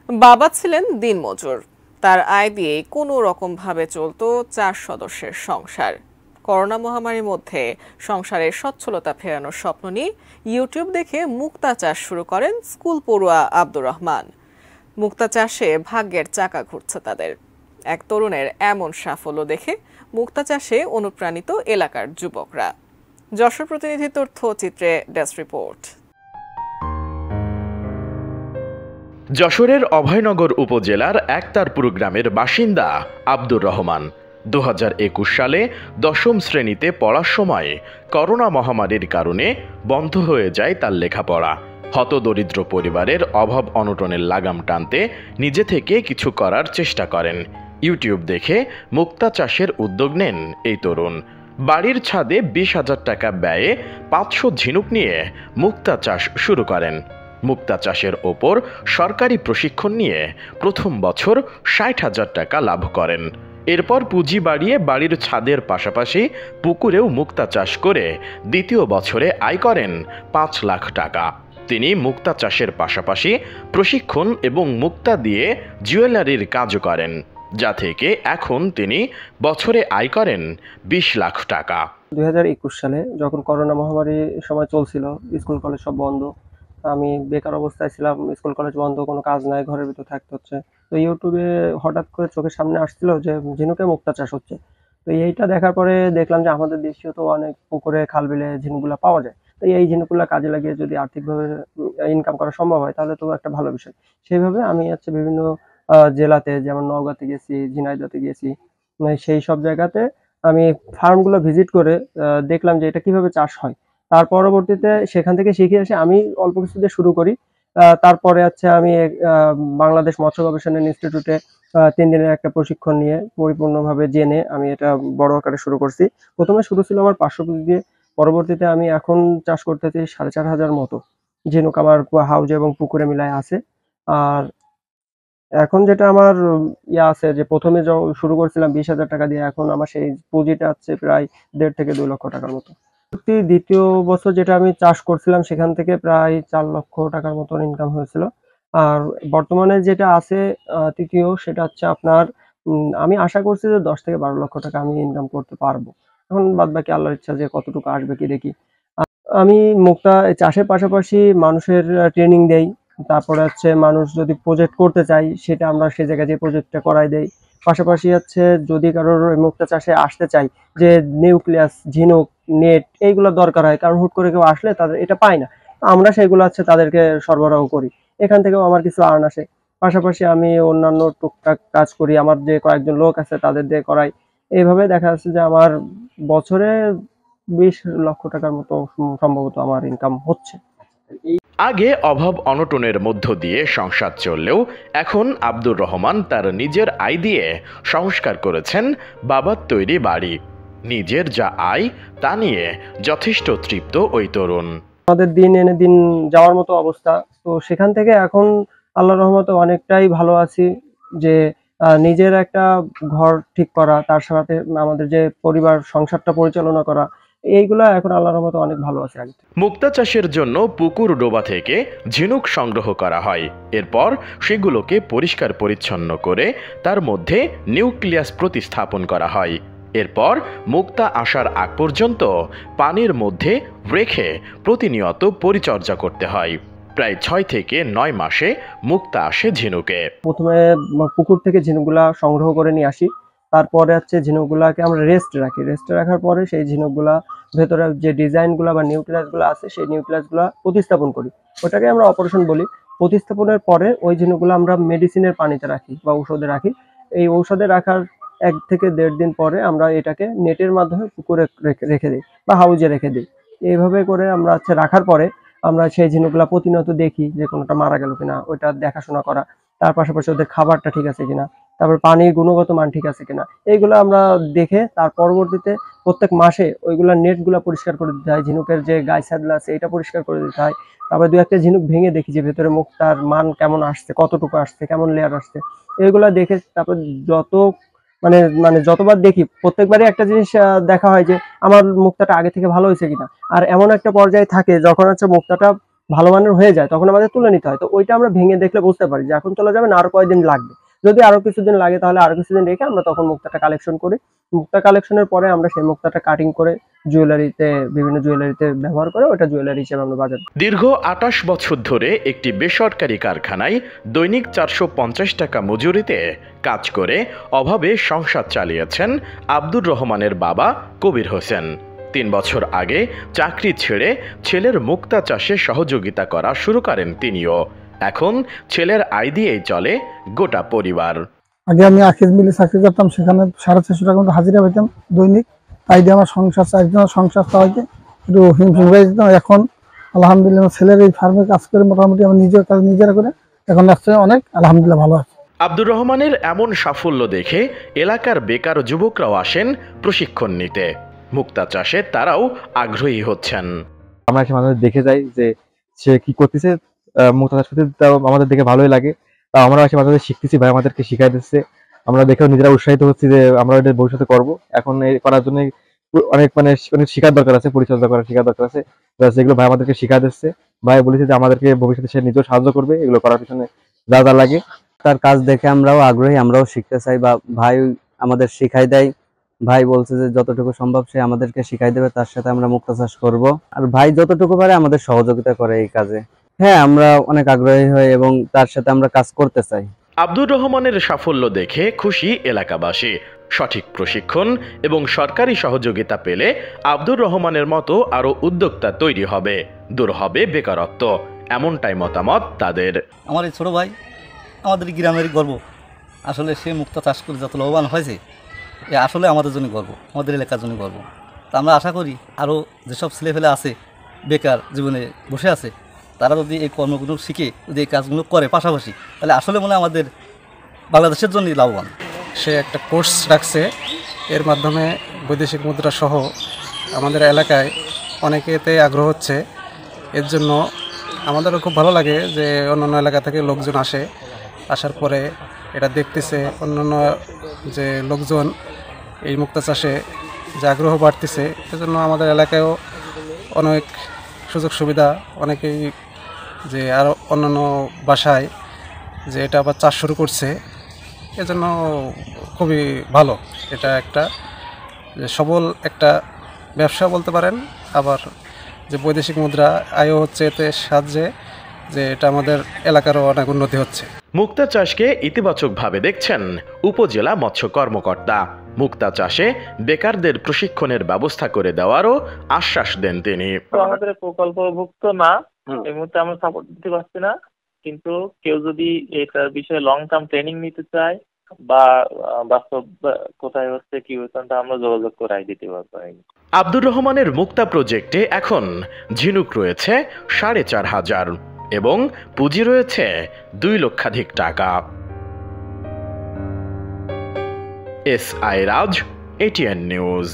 বাবা ছিলেন দিনমজুর। তার আয় দিয়ে কোনো রকমভাবে চলতো 4 সদস্যের সংসার। করোনা মহামারীর মধ্যে সংসারের সচ্ছলতা ফেরানোর স্বপ্ন নিয়ে ইউটিউব দেখে মুক্তা চাষ শুরু করেন স্কুল পড়ুয়া আব্দুর রহমান। মুক্তা চাষে ভাগ্যের চাকা ঘুরছে তাদের। এক তরুণের এমন সাফল্য দেখে মুক্তা চাষে অনুপ্রাণিত এলাকার যুবকরা। যশোর প্রতিনিধি তথ্যচিত্রে ডেস্ক রিপোর্ট। যশোরের অভয়নগর উপজেলার একতারপুর গ্রামের বাসিন্দা আব্দুর রহমান 2021 সালে 10ম শ্রেণীতে পড়ার সময় করোনা মহামারীর কারণে বন্ধ হয়ে যায় তার লেখাপড়া। হতদরিদ্র পরিবারের অভাব অনটনের লাগাম টানতে নিজে থেকে কিছু করার চেষ্টা করেন। ইউটিউব দেখে মুক্তা চাষের উদ্যোগ নেন এই তরুণ। বাড়ির ছাদে 20,000 টাকা ব্যয়ে 500 ঝিনুক নিয়ে মুক্তা চাষ শুরু করেন। মুক্তা চাষের ওপর সরকারি প্রশিক্ষণ নিয়ে প্রথম বছর 60,000 টাকা লাভ করেন। এরপর পুঁজি বাড়িয়ে বাড়ির ছাদের পাশাপাশি পুকুরেও মুক্তা চাষ করে দ্বিতীয় বছরে আয় করেন 5 লাখ টাকা। তিনি মুক্তা চাষের পাশাপাশি প্রশিক্ষণ এবং মুক্তা দিয়ে জুয়েলারির কাজও করেন, যা থেকে এখন তিনি বছরে আয় করেন 20 লাখ টাকা। 2021 সালে যখন করোনা মহামারীর সময় চলছিল, স্কুল কলেজ সব বন্ধ, আমি বেকার অবস্থায় ছিলাম, স্কুল কলেজ বন্ধ, কোনো কাজ নাই, ঘরের ভিতর থাকতে হচ্ছে। তো ইউটিউবে হঠাৎ করে চোখের সামনে আসছিল যে ঝিনুকে মুক্তা চাষ হচ্ছে। তো এইটা দেখার পরে দেখলাম যে আমাদের দেশেও তো অনেক পুকুরে খাল বিলে ঝিনুকগুলা পাওয়া যায়। তো এই ঝিনুকগুলা কাজে লাগিয়ে যদি আর্থিকভাবে ইনকাম করা সম্ভব হয় তাহলে তো একটা ভালো বিষয়। সেইভাবে আমি বিভিন্ন জেলাতে, যেমন নওগাঁতে গেছি, ঝিনাইদহতে গেছি, সেই সব জায়গাতে আমি ফার্মগুলো ভিজিট করে দেখলাম যে এটা কিভাবে চাষ হয়। তার পরবর্তীতে সেখান থেকে শিখে এসে আমি অল্প কিছু দিয়ে শুরু করি। তারপরে আমি বাংলাদেশ মৎস্য গবেষণা ইনস্টিটিউটে 3 দিনের একটা প্রশিক্ষণ নিয়ে পরিপূর্ণভাবে জেনে আমি এটা বড় আকারে শুরু করছি। প্রথমে শুরু ছিল আমার 500 পিস দিয়ে, পরবর্তীতে আমি এখন চাষ করতেছি 4,500 মতো ঝিনুক আমার হাউজে এবং পুকুরে মিলায় আছে। আর এখন যেটা আমার আছে যে প্রথমে শুরু করছিলাম 20,000 টাকা দিয়ে, এখন আমার সেই পুঁজিটা আছে প্রায় 1.5 থেকে 2 লক্ষ টাকার মতো। দ্বিতীয় বছর যেটা আমি চাষ করছিলাম সেখান থেকে প্রায় 4 লক্ষ টাকার মতন ইনকাম হয়েছিল। আর বর্তমানে যেটা আছে তৃতীয়, সেটা হচ্ছে আপনার আমি আশা করছি যে 10 থেকে 12 লক্ষ টাকা আমি ইনকাম করতে পারবো। এখন বাদ বাকি আল্লাহর ইচ্ছা যে কতটুকু আসবে কি দেখি। আমি মুক্তা চাষের পাশাপাশি মানুষের ট্রেনিং দেই। তারপরে মানুষ যদি প্রজেক্ট করতে চায় সেটা আমরা সে জায়গায় যে প্রজেক্টটা করাই দেই। পাশাপাশি যদি কারোর মুক্তা চাষে আসতে চাই, যে নিউক্লিয়াস, ঝিনুক, নেট এইগুলো দরকার হয়, কারণ হুট করে কেউ আসলে তাদের এটা পায় না, আমরা সেগুলো তাদেরকে সরবরাহ করি। এখান থেকেও আমার কিছু আর্ন আসে। পাশাপাশি আমি অন্যান্য টুকটাক কাজ করি, আমার যে কয়েকজন লোক আছে তাদের দিয়ে করাই। এইভাবে দেখা যাচ্ছে যে আমার বছরে 20 লক্ষ টাকার মতো সম্ভবত আমার ইনকাম হচ্ছে। আগে অভাব অনটনের মধ্য দিয়ে সংসার চললেও এখন আব্দুর রহমান তার নিজের আয় দিয়ে সংস্কার করেছেন বাবার তৈরি বাড়ি। নিজের যা আয় তা নিয়ে যথেষ্ট তৃপ্ত ওই তরুণ। আমাদের দিন এনে দিন যাওয়ার মতো অবস্থা, তো সেখান থেকে এখন আল্লাহর রহমতে অনেকটাই ভালো আছি। যে নিজের একটা ঘর ঠিক করা, তার সাথে আমাদের যে পরিবার সংসারটা পরিচালনা করা, এইগুলা এখন আল্লাহর রহমতে অনেক ভালো আছে। আগে মুক্তা চাষের জন্য পুকুর ডোবা থেকে ঝিনুক সংগ্রহ করা হয়। এরপর সেগুলোকে পরিষ্কার পরিচ্ছন্ন করে তার মধ্যে নিউক্লিয়াস প্রতিস্থাপন করা হয়। এরপর মুক্তা আসার আগ পর্যন্ত পানির মধ্যে রেখে প্রতিনিয়ত পরিচর্যা করতে হয়। প্রায় 6 থেকে 9 মাসে মুক্তা আসে ঝিনুকে। প্রথমে পুকুর থেকে ঝিনুকগুলা সংগ্রহ করে নিয়ে আসি। তারপরে ঝিনুকগুলাকে আমরা রেস্টে রাখি। রেস্টে রাখার পরে সেই ঝিনুকগুলা ভেতরে যে ডিজাইনগুলা বা নিউক্লিয়াসগুলো আছে সেই নিউক্লিয়াসগুলা প্রতিস্থাপন করি। ওটাকে আমরা অপারেশন বলি। প্রতিস্থাপনের পরে ওই ঝিনুকগুলো আমরা মেডিসিনের পানিতে রাখি বা ঔষধে রাখি। এই ঔষধে রাখার 1 থেকে 1.5 দিন পরে আমরা এটাকে নেটের মাধ্যমে পুকুরে রেখে দিই বা হাউজে রেখে দিই। এইভাবে করে আমরা রাখার পরে আমরা সেই ঝিনুকগুলা প্রতিনিয়ত দেখি যে কোনটা মারা গেল কিনা, ওইটা দেখাশোনা করা। তার পাশাপাশি ওদের খাবারটা ঠিক আছে কিনা, তারপর পানির গুণগত মান ঠিক আছে কিনা, এইগুলো আমরা দেখে তার পরবর্তীতে প্রত্যেক মাসে ওইগুলা নেটগুলা পরিষ্কার করে দিতে হয়। ঝিনুকের যে গাইসাদলা আছে এটা পরিষ্কার করে দিতে হয়। তারপর 2-1টা ঝিনুক ভেঙে দেখি যে ভেতরে মুক্তার মান কেমন আসছে, কতটুকু আসছে, কেমন লেয়ার আসছে, এইগুলা দেখে তারপর মানে মানে যতবার দেখি প্রত্যেকবারই একটা জিনিস দেখা হয় যে আমার মুক্তাটা আগে থেকে ভালো হয়েছে কিনা। আর এমন একটা পর্যায়ে থাকে যখন মুক্তাটা ভালো মানের হয়ে যায় তখন আমাদের তুলে নিতে হয়। তো ওইটা আমরা ভেঙে দেখলে বুঝতে পারি যে এখন তোলা যাবে না, আরো কয়েকদিন লাগবে। যদি আরো কিছুদিন লাগে তাহলে আরো কিছুদিন রেখে আমরা তখন মুক্তাটা কালেকশন করি। মুক্তা কালেকশনের পরে আমরা সেই মুক্তাটা কাটিং করে বিভিন্ন জুয়েলারিতে ব্যবহার করে ওটা জুয়েলারি হিসেবে আমরা বাজার। দীর্ঘ ২৮ বছর ধরে একটি বেসরকারি কারখানায় দৈনিক ৪৫০ টাকা মজুরিতে কাজ করে অভাবে সংসার চালিয়েছেন আব্দুর রহমানের বাবা কবির হোসেন। ৩ বছর আগে চাকরি ছেড়ে ছেলের মুক্তা চাষে সহযোগিতা করা শুরু করেন তিনিও। এখন ছেলের আয় দিয়েই চলে গোটা পরিবার। আগে আমি আখিজ মিলে চাকরি করতাম, সেখানে ৬৫০ টাকা মতো হাজিরা পেতাম দৈনিক। তাই দিয়ে আমার সংসার চালাইতে চালাইতে একটু হিমশিম হয়ে যেতাম। এখন আলহামদুলিল্লাহ ছেলের এই ফার্মে কাজ করে মোটামুটি আমার নিজের কাজ নিজেরা করে এখন আসছে অনেক আলহামদুলিল্লাহ ভালো আছে। আব্দুর রহমানের এমন সাফল্য দেখে এলাকার বেকার যুবকরাও আসেন প্রশিক্ষণ নিতে। মুক্তা চাষে তারাও আগ্রহী হচ্ছেন। আমরা এসে মাঝে দেখে যাই যে সে কি করতেছে, মুক্তা চাষ করতে, তাও আমাদের দেখে ভালোই লাগে। তা আমরা এসে মাঝে শিখতেছি, ভাই আমাদেরকে শিখাই দিচ্ছে, আমরা দেখেও নিজেরা উৎসাহিত হচ্ছি যে আমরা এটা ভবিষ্যতে করব। এখন এই করার জন্য অনেক অনেক শিখার দরকার আছে, পরিচর্যা করার শিখার দরকার আছে, যেগুলো ভাই আমাদেরকে শিখাই দিচ্ছে। ভাই বলেছে যে আমাদেরকে ভবিষ্যতে সে নিজেও সাহায্য করবে এগুলো করার পিছনে যা যা লাগে। তার কাজ দেখে আমরাও আগ্রহী, আমরাও শিখতে চাই বা ভাই আমাদের শিখাই দেয়। ভাই বলছে যে যতটুকু সম্ভব সে আমাদেরকে শিখাই দেবে, তার সাথে আমরা মুক্তা চাষ করবো। আর ভাই যতটুকু পারে আমাদের সহযোগিতা করে এই কাজে। হ্যাঁ, আমরা অনেক আগ্রহী হই এবং তার সাথে আমরা কাজ করতে চাই। আব্দুর রহমানের সাফল্য দেখে খুশি এলাকাবাসী। সঠিক প্রশিক্ষণ এবং সরকারি সহযোগিতা পেলে আব্দুর রহমানের মতো আরো উদ্যোক্তা তৈরি হবে, দূর হবে বেকারত্ব, এমনটাই মতামত তাদের। আমার এই ছোট ভাই আমাদের গ্রামের গর্ব। আসলে সে মুক্তা চাষ করে যত লাভবান হয়েছে, এ আসলে আমাদের জন্য গর্ব, আমাদের এলাকার জন্য গর্ব। তা আমরা আশা করি আরও যেসব ছেলেফেলে আছে বেকার জীবনে বসে আছে, তারা যদি এই কর্মগুলো শিখে যদি এই কাজগুলো করে পাশাপাশি, তাহলে আসলে মনে হয় আমাদের বাংলাদেশের জন্যই লাভবান। সে একটা কোর্স রাখছে, এর মাধ্যমে বৈদেশিক মুদ্রা সহ আমাদের এলাকায় অনেকেতে আগ্রহ হচ্ছে। এর জন্য আমাদেরও খুব ভালো লাগে যে অন্যান্য এলাকা থেকে লোকজন আসে, আসার পরে এটা দেখতেছে অন্যান্য যে লোকজন এই মুক্তা চাষে যে আগ্রহ বাড়তেছে। এজন্য আমাদের এলাকায়ও অনেক সুযোগ সুবিধা, অনেকেই যে আরও অন্যান্য বাসায় যে এটা আবার চাষ শুরু করছে, এজন্য খুবই ভালো। এটা একটা যে সবল একটা ব্যবসা বলতে পারেন। আবার যে বৈদেশিক মুদ্রা আয়ও হচ্ছে এতে সাহায্যে, যে এটা আমাদের এলাকারও অনেক উন্নতি হচ্ছে। মুক্তা চাষকে ইতিবাচকভাবে দেখছেন উপজেলা মৎস্য কর্মকর্তা। মুক্তা চাষে বেকারদের প্রশিক্ষণের ব্যবস্থা করে দেওয়ারও আশ্বাস দেন তিনি। আমাদের প্রকল্পভুক্ত না, এই মুহূর্তে আমরা সাপোর্ট দিতে পারছি না, কিন্তু কেউ যদি এটার বিষয়ে লং টার্ম ট্রেনিং নিতে চায় বা বাস্তব কোথায় হচ্ছে কি হচ্ছে আমরা যোগাযোগ করাই দিতে পারবো। আব্দুর রহমানের মুক্তা প্রজেক্টে এখন ঝিনুক রয়েছে ৪৫০০ এবং পুঁজি রয়েছে ২ লক্ষাধিক টাকা। S I Raj, ATN news.